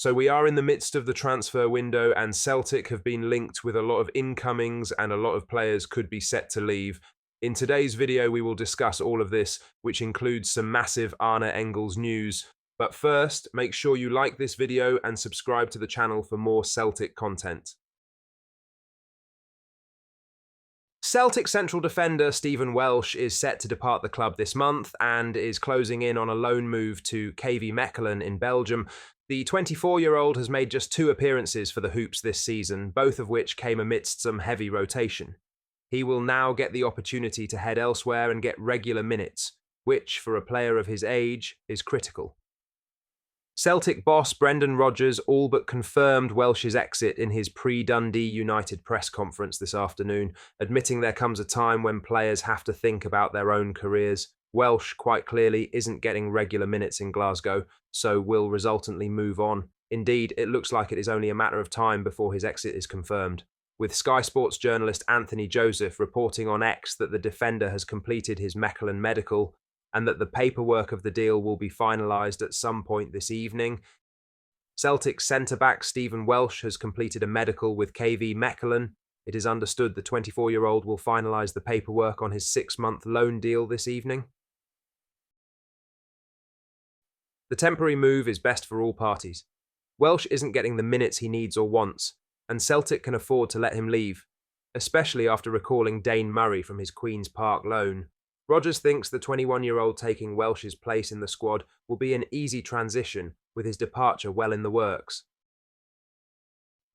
So we are in the midst of the transfer window, and Celtic have been linked with a lot of incomings and a lot of players could be set to leave. In today's video, we will discuss all of this, which includes some massive Arne Engles news. But first, make sure you like this video and subscribe to the channel for more Celtic content. Celtic central defender Stephen Welsh is set to depart the club this month and is closing in on a loan move to KV Mechelen in Belgium. The 24-year-old has made just 2 appearances for the Hoops this season, both of which came amidst some heavy rotation. He will now get the opportunity to head elsewhere and get regular minutes, which, for a player of his age, is critical. Celtic boss Brendan Rodgers all but confirmed Welsh's exit in his pre-Dundee United press conference this afternoon, admitting there comes a time when players have to think about their own careers. Welsh, quite clearly, isn't getting regular minutes in Glasgow, so will resultantly move on. Indeed, it looks like it is only a matter of time before his exit is confirmed, with Sky Sports journalist Anthony Joseph reporting on X that the defender has completed his Mechelen medical and that the paperwork of the deal will be finalised at some point this evening. Celtic centre-back Stephen Welsh has completed a medical with KV Mechelen. It is understood the 24-year-old will finalise the paperwork on his 6-month loan deal this evening. The temporary move is best for all parties. Welsh isn't getting the minutes he needs or wants, and Celtic can afford to let him leave, especially after recalling Dane Murray from his Queen's Park loan. Rodgers thinks the 21-year-old taking Welsh's place in the squad will be an easy transition, with his departure well in the works.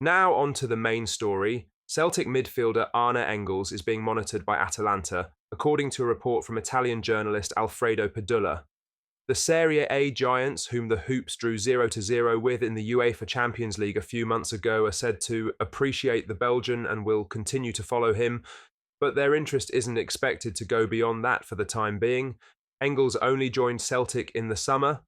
Now on to the main story. Celtic midfielder Arne Engles is being monitored by Atalanta, according to a report from Italian journalist Alfredo Padula. The Serie A giants, whom the Hoops drew 0-0 with in the UEFA Champions League a few months ago, are said to appreciate the Belgian and will continue to follow him, but their interest isn't expected to go beyond that for the time being. Engles only joined Celtic in the summer.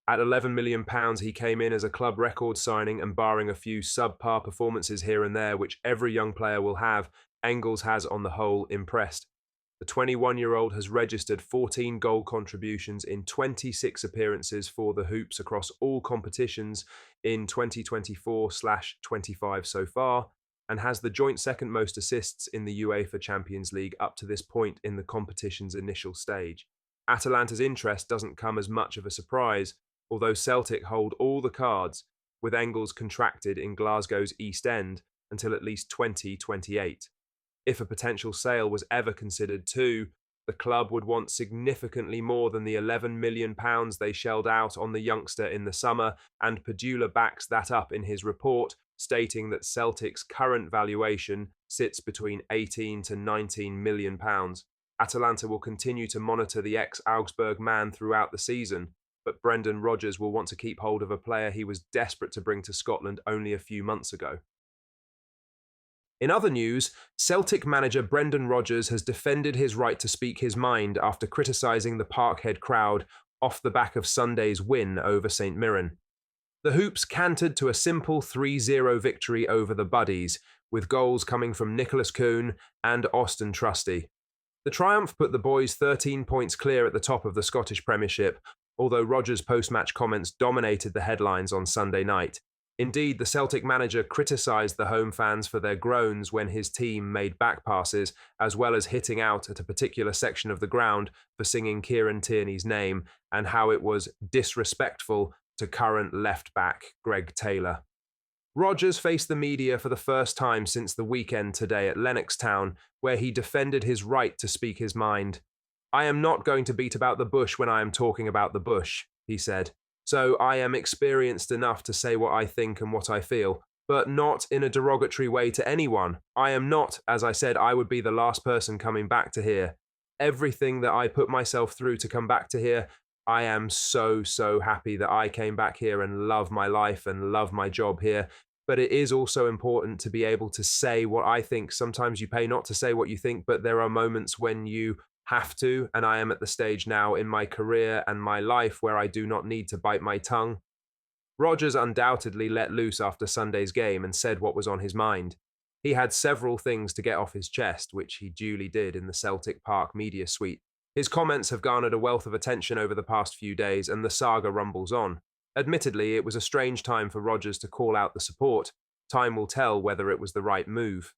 At £11 million, he came in as a club record signing, and barring a few subpar performances here and there, which every young player will have, Engles has on the whole impressed. The 21-year-old has registered 14 goal contributions in 26 appearances for the Hoops across all competitions in 2024/25 so far, and has the joint second most assists in the UEFA Champions League up to this point in the competition's initial stage. Atalanta's interest doesn't come as much of a surprise, although Celtic hold all the cards, with Engles contracted in Glasgow's East End until at least 2028. If a potential sale was ever considered too, the club would want significantly more than the £11 million they shelled out on the youngster in the summer, and Padula backs that up in his report, stating that Celtic's current valuation sits between £18 to £19 million. Atalanta will continue to monitor the ex-Augsburg man throughout the season, but Brendan Rodgers will want to keep hold of a player he was desperate to bring to Scotland only a few months ago. In other news, Celtic manager Brendan Rodgers has defended his right to speak his mind after criticising the Parkhead crowd off the back of Sunday's win over St Mirren. The Hoops cantered to a simple 3-0 victory over the Buddies, with goals coming from Nicholas Kuhn and Austin Trusty. The triumph put the boys 13 points clear at the top of the Scottish Premiership, although Rodgers' post-match comments dominated the headlines on Sunday night. Indeed, the Celtic manager criticised the home fans for their groans when his team made back passes, as well as hitting out at a particular section of the ground for singing Kieran Tierney's name, and how it was disrespectful to current left-back Greg Taylor. Rodgers faced the media for the first time since the weekend today at Lennoxtown, where he defended his right to speak his mind. "I am not going to beat about the bush when I am talking about the bush," he said. "So I am experienced enough to say what I think and what I feel, but not in a derogatory way to anyone. I am not, as I said, I would be the last person coming back to here. Everything that I put myself through to come back to here, I am so happy that I came back here and love my life and love my job here. But it is also important to be able to say what I think. Sometimes you pay not to say what you think, but there are moments when you have to, and I am at the stage now in my career and my life where I do not need to bite my tongue." Rodgers undoubtedly let loose after Sunday's game and said what was on his mind. He had several things to get off his chest, which he duly did in the Celtic Park media suite. His comments have garnered a wealth of attention over the past few days, and the saga rumbles on. Admittedly, it was a strange time for Rodgers to call out the support. Time will tell whether it was the right move.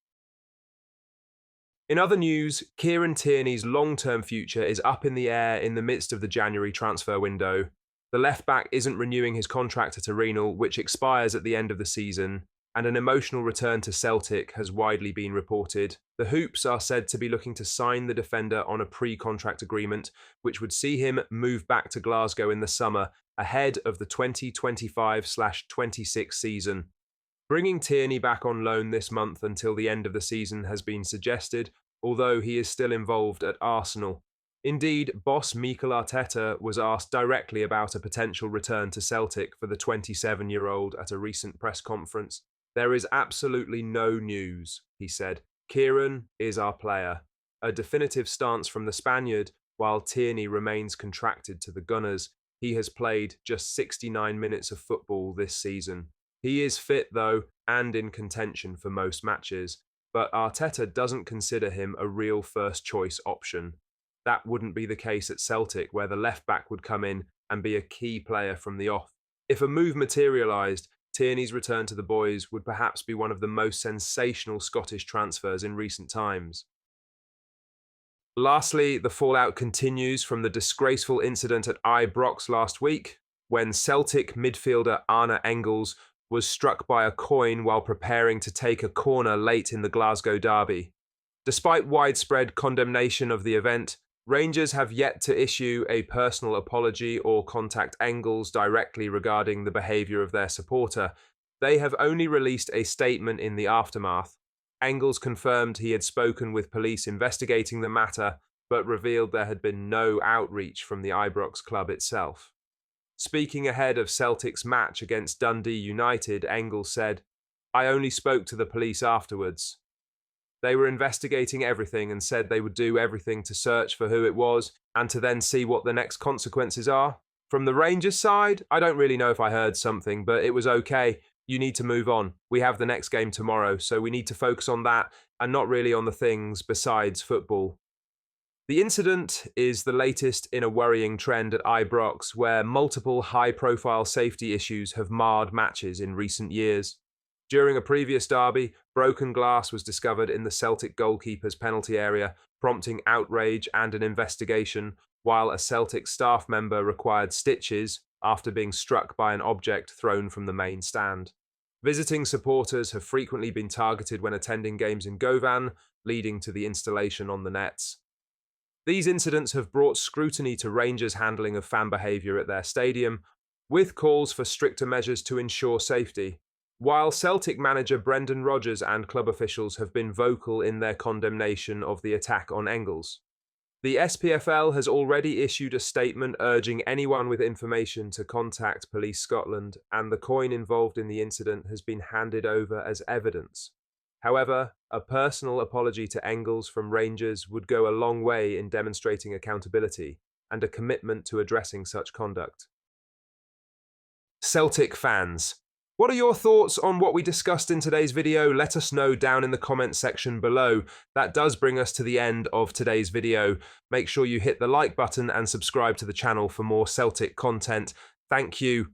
In other news, Kieran Tierney's long-term future is up in the air in the midst of the January transfer window. The left-back isn't renewing his contract at Arsenal, which expires at the end of the season, and an emotional return to Celtic has widely been reported. The Hoops are said to be looking to sign the defender on a pre-contract agreement, which would see him move back to Glasgow in the summer, ahead of the 2025/26 season. Bringing Tierney back on loan this month until the end of the season has been suggested, although he is still involved at Arsenal. Indeed, boss Mikel Arteta was asked directly about a potential return to Celtic for the 27-year-old at a recent press conference. "There is absolutely no news," he said. "Kieran is our player." A definitive stance from the Spaniard, while Tierney remains contracted to the Gunners. He has played just 69 minutes of football this season. He is fit, though, and in contention for most matches, but Arteta doesn't consider him a real first-choice option. That wouldn't be the case at Celtic, where the left-back would come in and be a key player from the off. If a move materialised, Tierney's return to the boys would perhaps be one of the most sensational Scottish transfers in recent times. Lastly, the fallout continues from the disgraceful incident at Ibrox last week, when Celtic midfielder Arne Engles was struck by a coin while preparing to take a corner late in the Glasgow derby. Despite widespread condemnation of the event, Rangers have yet to issue a personal apology or contact Engles directly regarding the behaviour of their supporter. They have only released a statement in the aftermath. Engles confirmed he had spoken with police investigating the matter, but revealed there had been no outreach from the Ibrox club itself. Speaking ahead of Celtic's match against Dundee United, Engles said, "I only spoke to the police afterwards. They were investigating everything and said they would do everything to search for who it was and to then see what the next consequences are. From the Rangers side, I don't really know if I heard something, but it was okay. You need to move on. We have the next game tomorrow, so we need to focus on that and not really on the things besides football." The incident is the latest in a worrying trend at Ibrox, where multiple high-profile safety issues have marred matches in recent years. During a previous derby, broken glass was discovered in the Celtic goalkeeper's penalty area, prompting outrage and an investigation, while a Celtic staff member required stitches after being struck by an object thrown from the main stand. Visiting supporters have frequently been targeted when attending games in Govan, leading to the installation on the nets. These incidents have brought scrutiny to Rangers' handling of fan behaviour at their stadium, with calls for stricter measures to ensure safety. While Celtic manager Brendan Rodgers and club officials have been vocal in their condemnation of the attack on Engles, the SPFL has already issued a statement urging anyone with information to contact Police Scotland, and the coin involved in the incident has been handed over as evidence. However, a personal apology to Engles from Rangers would go a long way in demonstrating accountability and a commitment to addressing such conduct. Celtic fans, what are your thoughts on what we discussed in today's video? Let us know down in the comments section below. That does bring us to the end of today's video. Make sure you hit the like button and subscribe to the channel for more Celtic content. Thank you,